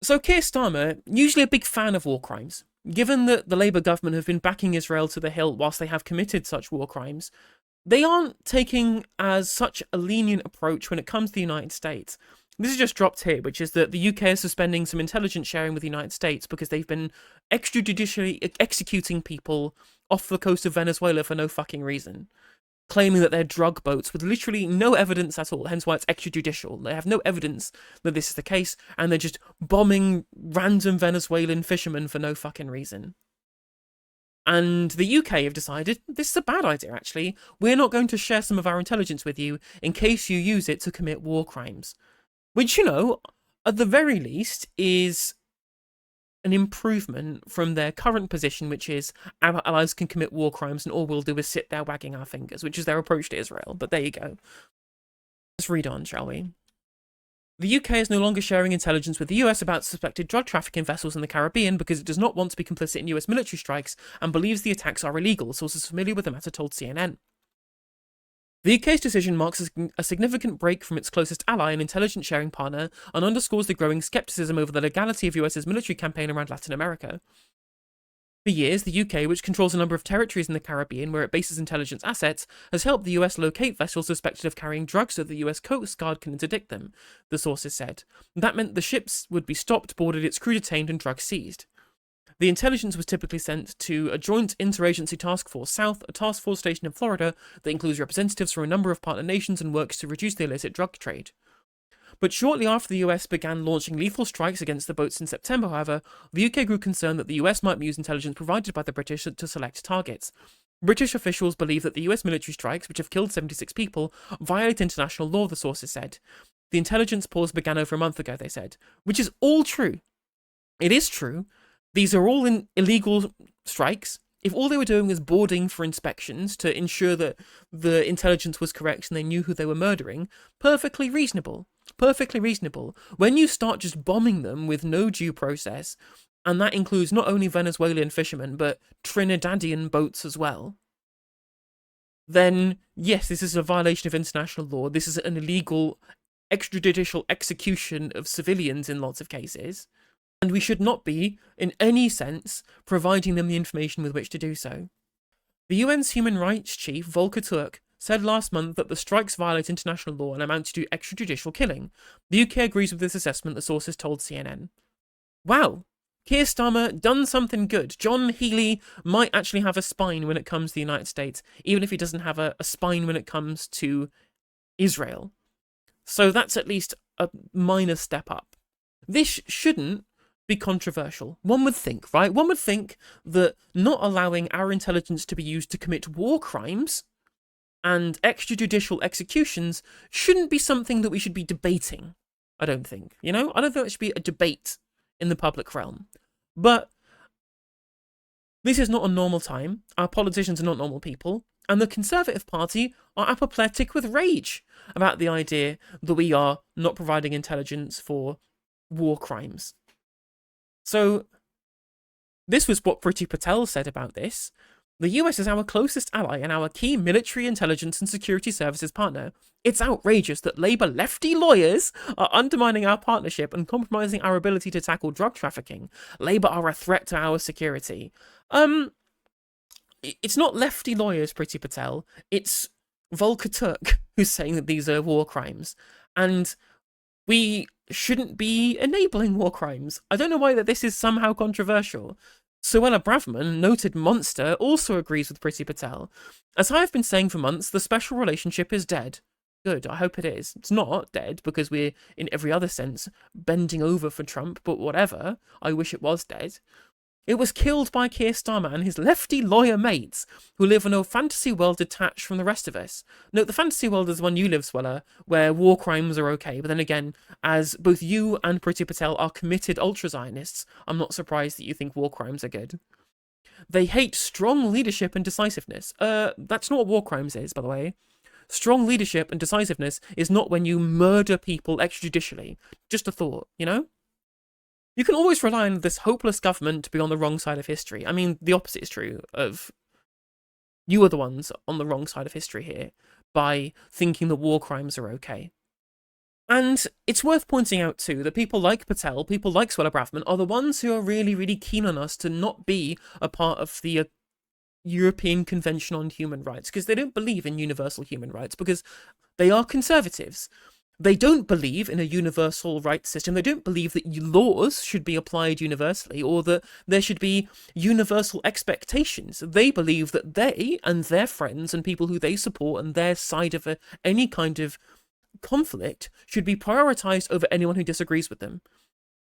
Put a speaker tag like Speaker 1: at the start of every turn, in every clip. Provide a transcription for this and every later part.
Speaker 1: So Keir Starmer, usually a big fan of war crimes. Given that the Labour government have been backing Israel to the hilt whilst they have committed such war crimes, they aren't taking as such a lenient approach when it comes to the United States. This is just dropped here, which is that the UK is suspending some intelligence sharing with the United States because they've been extrajudicially executing people off the coast of Venezuela for no fucking reason, claiming that they're drug boats with literally no evidence at all, hence why it's extrajudicial. They have no evidence that this is the case, and they're just bombing random Venezuelan fishermen for no fucking reason. And the UK have decided this is a bad idea, actually. We're not going to share some of our intelligence with you in case you use it to commit war crimes. Which, at the very least, is an improvement from their current position, which is our allies can commit war crimes and all we'll do is sit there wagging our fingers, which is their approach to Israel. But there you go. Let's read on, shall we? The UK is no longer sharing intelligence with the US about suspected drug trafficking vessels in the Caribbean because it does not want to be complicit in US military strikes and believes the attacks are illegal, sources familiar with the matter told CNN. The UK's decision marks a significant break from its closest ally and intelligence sharing partner and underscores the growing skepticism over the legality of US's military campaign around Latin America. For years, the UK, which controls a number of territories in the Caribbean where it bases intelligence assets, has helped the US locate vessels suspected of carrying drugs so the US Coast Guard can interdict them, the sources said. That meant the ships would be stopped, boarded, its crew detained, and drugs seized. The intelligence was typically sent to a joint interagency task force south, a task force station in Florida that includes representatives from a number of partner nations and works to reduce the illicit drug trade. But shortly after the US began launching lethal strikes against the boats in September, however, the UK grew concerned that the US might use intelligence provided by the British to select targets. British officials believe that the US military strikes, which have killed 76 people, violate international law, the sources said. The intelligence pause began over a month ago, they said, which is all true. It is true. These are all illegal strikes. If all they were doing was boarding for inspections to ensure that the intelligence was correct and they knew who they were murdering, perfectly reasonable. Perfectly reasonable. When you start just bombing them with no due process, and that includes not only Venezuelan fishermen, but Trinidadian boats as well, then yes, this is a violation of international law. This is an illegal extrajudicial execution of civilians in lots of cases. And we should not be, in any sense, providing them the information with which to do so. The UN's human rights chief, Volker Turk, said last month that the strikes violate international law and amount to extrajudicial killing. The UK agrees with this assessment, the sources told CNN. Wow, Keir Starmer done something good. John Healey might actually have a spine when it comes to the United States, even if he doesn't have a spine when it comes to Israel. So that's at least a minor step up. This shouldn't be controversial. One would think, right? One would think that not allowing our intelligence to be used to commit war crimes and extrajudicial executions shouldn't be something that we should be debating. I don't think. I don't think it should be a debate in the public realm. But this is not a normal time. Our politicians are not normal people. And the Conservative Party are apoplectic with rage about the idea that we are not providing intelligence for war crimes. So, this was what Priti Patel said about this. The US is our closest ally and our key military intelligence and security services partner. It's outrageous that Labour lefty lawyers are undermining our partnership and compromising our ability to tackle drug trafficking. Labour are a threat to our security. It's not lefty lawyers, Priti Patel. It's Volker Turk who's saying that these are war crimes. And we shouldn't be enabling war crimes. I don't know why that this is somehow controversial. Suella Braverman, noted monster, also agrees with Priti Patel. As I have been saying for months, the special relationship is dead. Good, I hope it is. It's not dead because we're, in every other sense, bending over for Trump, but whatever. I wish it was dead. It was killed by Keir Starmer and his lefty lawyer mates, who live in a fantasy world detached from the rest of us. Note, the fantasy world is the one you live, Sweller, where war crimes are okay, but then again, as both you and Priti Patel are committed ultra-Zionists, I'm not surprised that you think war crimes are good. They hate strong leadership and decisiveness. That's not what war crimes is, by the way. Strong leadership and decisiveness is not when you murder people extrajudicially. Just a thought, You can always rely on this hopeless government to be on the wrong side of history. I mean, the opposite is true of you are the ones on the wrong side of history here by thinking that war crimes are okay. And it's worth pointing out too that people like Patel, people like Suella Braverman, are the ones who are really, really keen on us to not be a part of the European Convention on Human Rights, because they don't believe in universal human rights, because they are conservatives. They don't believe in a universal rights system. They don't believe that laws should be applied universally or that there should be universal expectations. They believe that they and their friends and people who they support and their side of any kind of conflict should be prioritized over anyone who disagrees with them.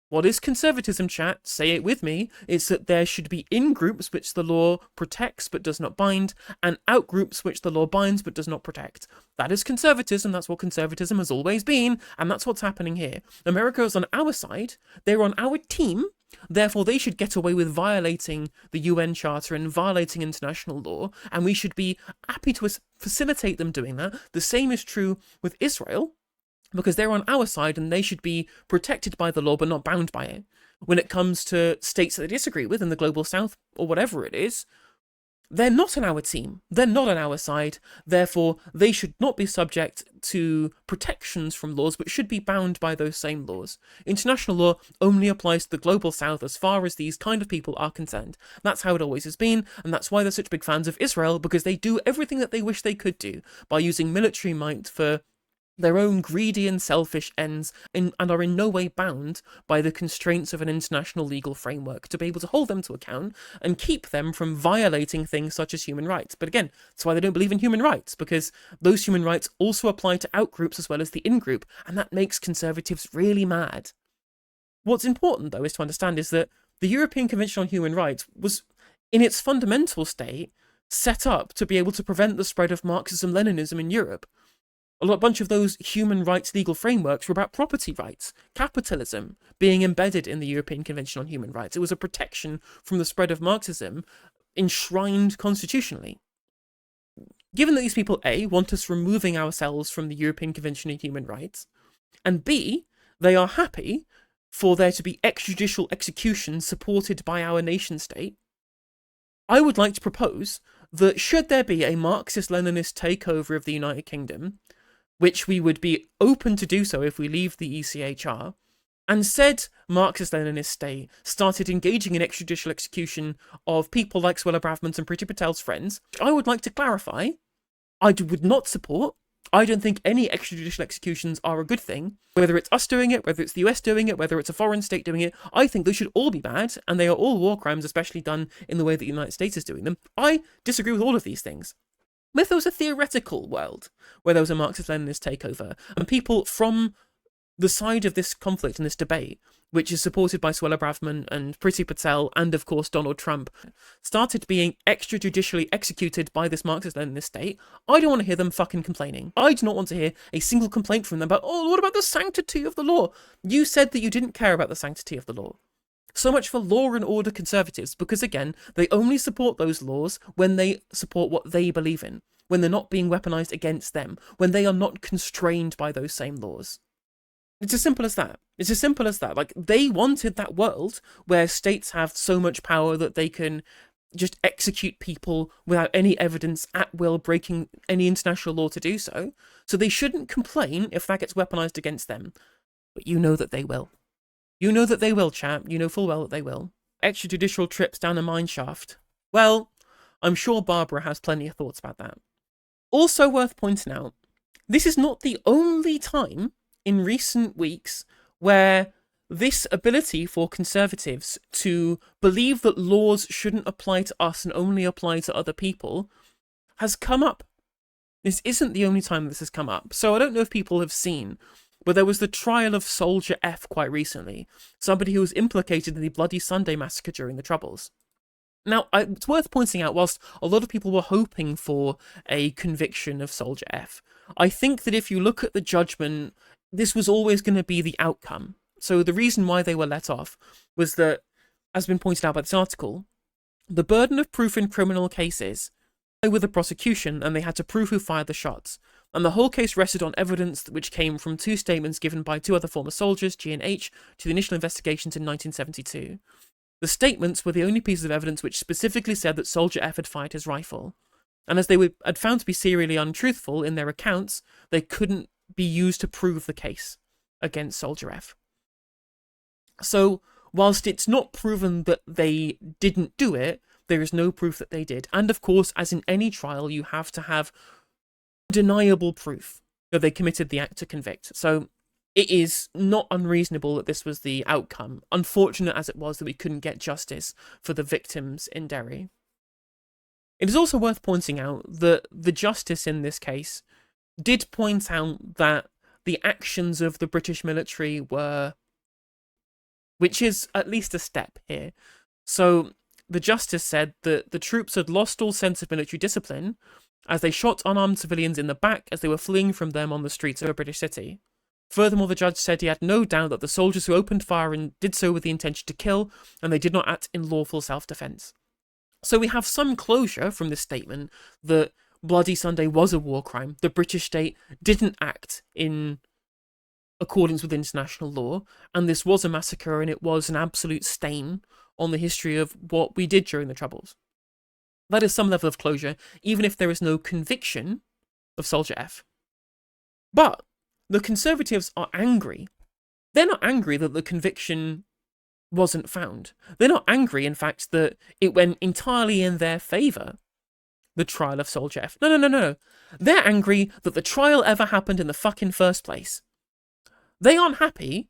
Speaker 1: What is conservatism, chat? Say it with me. It's that there should be in-groups which the law protects but does not bind, and out-groups which the law binds but does not protect. That is conservatism. That's what conservatism has always been, and that's what's happening here. America is on our side. They're on our team. Therefore, they should get away with violating the UN Charter and violating international law, and we should be happy to facilitate them doing that. The same is true with Israel, because they're on our side and they should be protected by the law but not bound by it. When it comes to states that they disagree with in the global south or whatever it is, they're not on our team. They're not on our side. Therefore, they should not be subject to protections from laws but should be bound by those same laws. International law only applies to the global south as far as these kind of people are concerned. That's how it always has been, and that's why they're such big fans of Israel, because they do everything that they wish they could do by using military might for their own greedy and selfish ends, and are in no way bound by the constraints of an international legal framework to be able to hold them to account and keep them from violating things such as human rights. But again, that's why they don't believe in human rights, because those human rights also apply to out-groups as well as the in-group, and that makes conservatives really mad. What's important, though, is to understand is that the European Convention on Human Rights was, in its fundamental state, set up to be able to prevent the spread of Marxism-Leninism in Europe. A bunch of those human rights legal frameworks were about property rights, capitalism being embedded in the European Convention on Human Rights. It was a protection from the spread of Marxism enshrined constitutionally. Given that these people, A, want us removing ourselves from the European Convention on Human Rights, and B, they are happy for there to be extrajudicial execution supported by our nation state, I would like to propose that should there be a Marxist-Leninist takeover of the United Kingdom, which we would be open to do so if we leave the ECHR, and said Marxist-Leninist state started engaging in extrajudicial execution of people like Suella Braverman and Priti Patel's friends, I would like to clarify, I would not support. I don't think any extrajudicial executions are a good thing. Whether it's us doing it, whether it's the US doing it, whether it's a foreign state doing it, I think they should all be bad, and they are all war crimes, especially done in the way that the United States is doing them. I disagree with all of these things. If there was a theoretical world where there was a Marxist-Leninist takeover, and people from the side of this conflict and this debate, which is supported by Suella Braverman and Priti Patel and, of course, Donald Trump, started being extrajudicially executed by this Marxist-Leninist state, I don't want to hear them fucking complaining. I do not want to hear a single complaint from them about, oh, what about the sanctity of the law? You said that you didn't care about the sanctity of the law. So much for law and order conservatives, because again, they only support those laws when they support what they believe in, when they're not being weaponized against them, when they are not constrained by those same laws. It's as simple as that. It's as simple as that. Like, they wanted that world where states have so much power that they can just execute people without any evidence at will, breaking any international law to do so. So they shouldn't complain if that gets weaponized against them. But you know that they will. You know that they will, chap. You know full well that they will. Extrajudicial trips down a mine shaft. Well, I'm sure Barbara has plenty of thoughts about that. Also worth pointing out, this is not the only time in recent weeks where this ability for conservatives to believe that laws shouldn't apply to us and only apply to other people has come up. This isn't the only time this has come up. So I don't know if people have seen, but there was the trial of Soldier F quite recently, somebody who was implicated in the Bloody Sunday massacre during the Troubles. Now, it's worth pointing out, whilst a lot of people were hoping for a conviction of Soldier F, I think that if you look at the judgment, this was always going to be the outcome. So the reason why they were let off was that, as has been pointed out by this article, the burden of proof in criminal cases lay with the prosecution, and they had to prove who fired the shots. And the whole case rested on evidence which came from two statements given by two other former soldiers, G and H, to the initial investigations in 1972. The statements were the only pieces of evidence which specifically said that Soldier F had fired his rifle. And as they had found to be serially untruthful in their accounts, they couldn't be used to prove the case. against Soldier F. So, whilst it's not proven that they didn't do it, there is no proof that they did. And of course, as in any trial, you have to have undeniable proof that they committed the act to convict. So, it is not unreasonable that this was the outcome, unfortunate as it was that we couldn't get justice for the victims in Derry. It is also worth pointing out that the justice in this case did point out that the actions of the British military were, which is at least a step here. So the justice said that the troops had lost all sense of military discipline as they shot unarmed civilians in the back as they were fleeing from them on the streets of a British city. Furthermore, the judge said he had no doubt that the soldiers who opened fire and did so with the intention to kill, and they did not act in lawful self-defence. So we have some closure from this statement that Bloody Sunday was a war crime. The British state didn't act in accordance with international law, and this was a massacre, and it was an absolute stain on the history of what we did during the Troubles. That is some level of closure, even if there is no conviction of Soldier F. But the Conservatives are angry. They're not angry that the conviction wasn't found. They're not angry, in fact, that it went entirely in their favour, the trial of Soldier F. No. They're angry that the trial ever happened in the fucking first place. They aren't happy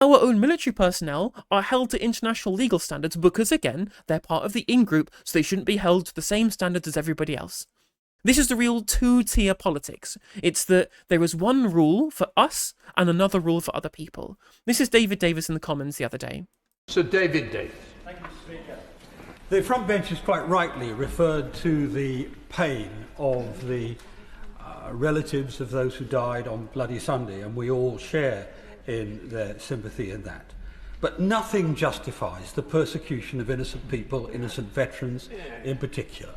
Speaker 1: our own military personnel are held to international legal standards because, again, they're part of the in-group, so they shouldn't be held to the same standards as everybody else. This is the real two-tier politics. It's that there is one rule for us and another rule for other people. This is David Davis in the Commons the other day.
Speaker 2: Sir David Davis.
Speaker 3: Thank you, Speaker. The front bench has quite rightly referred to the pain of the relatives of those who died on Bloody Sunday, and we all share in their sympathy in that. But nothing justifies the persecution of innocent people, innocent veterans in particular.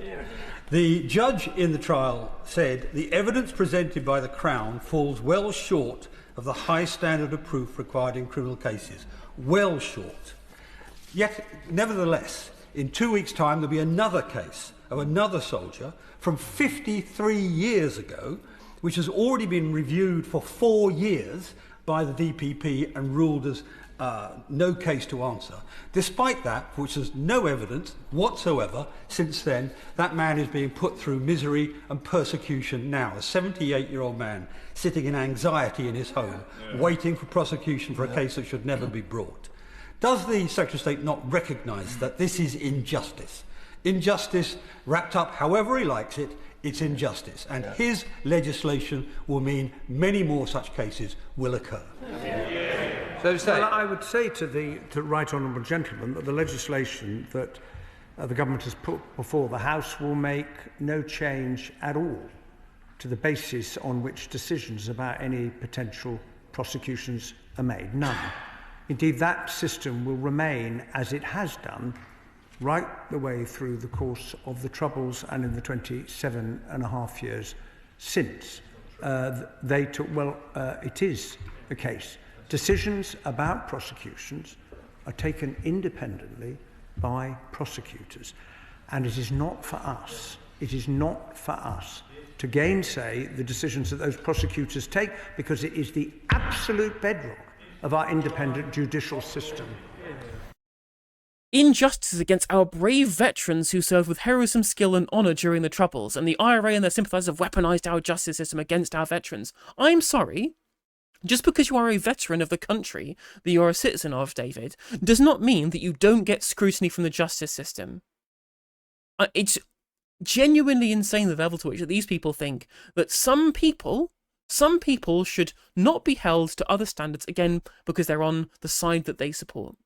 Speaker 3: The judge in the trial said the evidence presented by the Crown falls well short of the high standard of proof required in criminal cases. Well short. Yet, nevertheless, in 2 weeks' time there'll be another case of another soldier from 53 years ago, which has already been reviewed for 4 years by the DPP and ruled as no case to answer. Despite that, which there's no evidence whatsoever since then, that man is being put through misery and persecution now. A 78-year-old man sitting in anxiety in his home, waiting for prosecution for a case that should never be brought. Does the Secretary of State not recognise that this is injustice? Injustice wrapped up however he likes it, it's injustice. And his legislation will mean many more such cases will occur.
Speaker 4: Well, I would say to the right honourable gentleman that the legislation that the government has put before the House will make no change at all to the basis on which decisions about any potential prosecutions are made. None. Indeed, that system will remain as it has done right the way through the course of the Troubles and in the 27.5 years since. They took, it is the case. Decisions about prosecutions are taken independently by prosecutors. And it is not for us, to gainsay the decisions that those prosecutors take, because it is the absolute bedrock of our independent judicial system.
Speaker 1: Injustices against our brave veterans who served with heroism, skill and honour during the Troubles, and the IRA and their sympathisers have weaponised our justice system against our veterans. I'm sorry. Just because you are a veteran of the country that you're a citizen of, David, does not mean that you don't get scrutiny from the justice system. It's genuinely insane the level to which these people think that some people should not be held to other standards, again, because they're on the side that they support.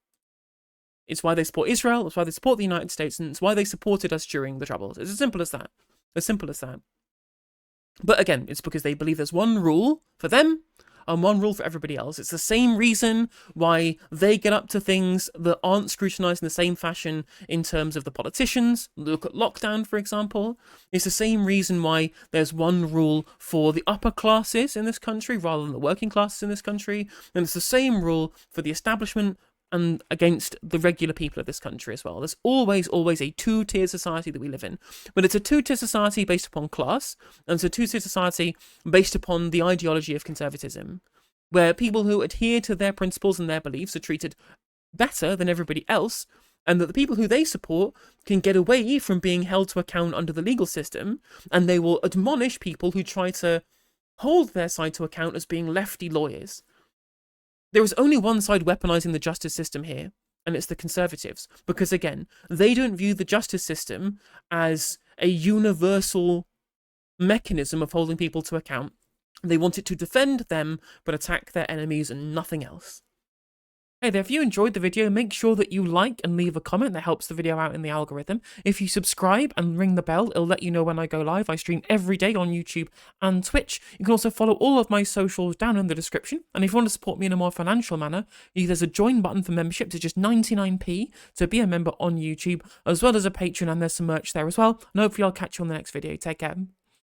Speaker 1: It's why they support Israel, it's why they support the United States, and it's why they supported us during the Troubles. It's as simple as that. As simple as that. But again, it's because they believe there's one rule for them and one rule for everybody else. It's the same reason why they get up to things that aren't scrutinised in the same fashion in terms of the politicians. Look at lockdown, for example. It's the same reason why there's one rule for the upper classes in this country rather than the working classes in this country. And it's the same rule for the establishment and against the regular people of this country as well. There's always a two-tier society that we live in. But it's a two-tier society based upon class, and it's a two-tier society based upon the ideology of conservatism. where people who adhere to their principles and their beliefs are treated better than everybody else, and that the people who they support can get away from being held to account under the legal system, and they will admonish people who try to hold their side to account as being lefty lawyers. There is only one side weaponizing the justice system here, and it's the Conservatives, because again, they don't view the justice system as a universal mechanism of holding people to account. They want it to defend them, but attack their enemies and nothing else. Hey there, if you enjoyed the video, make sure that you like and leave a comment. That helps the video out in the algorithm. If you subscribe and ring the bell, it'll let you know when I go live. I stream every day on YouTube and Twitch. You can also follow all of my socials down in the description. And if you want to support me in a more financial manner, there's a join button for memberships. It's just 99p to be a member on YouTube, as well as a Patreon, and there's some merch there as well. And hopefully I'll catch you on the next video. Take care.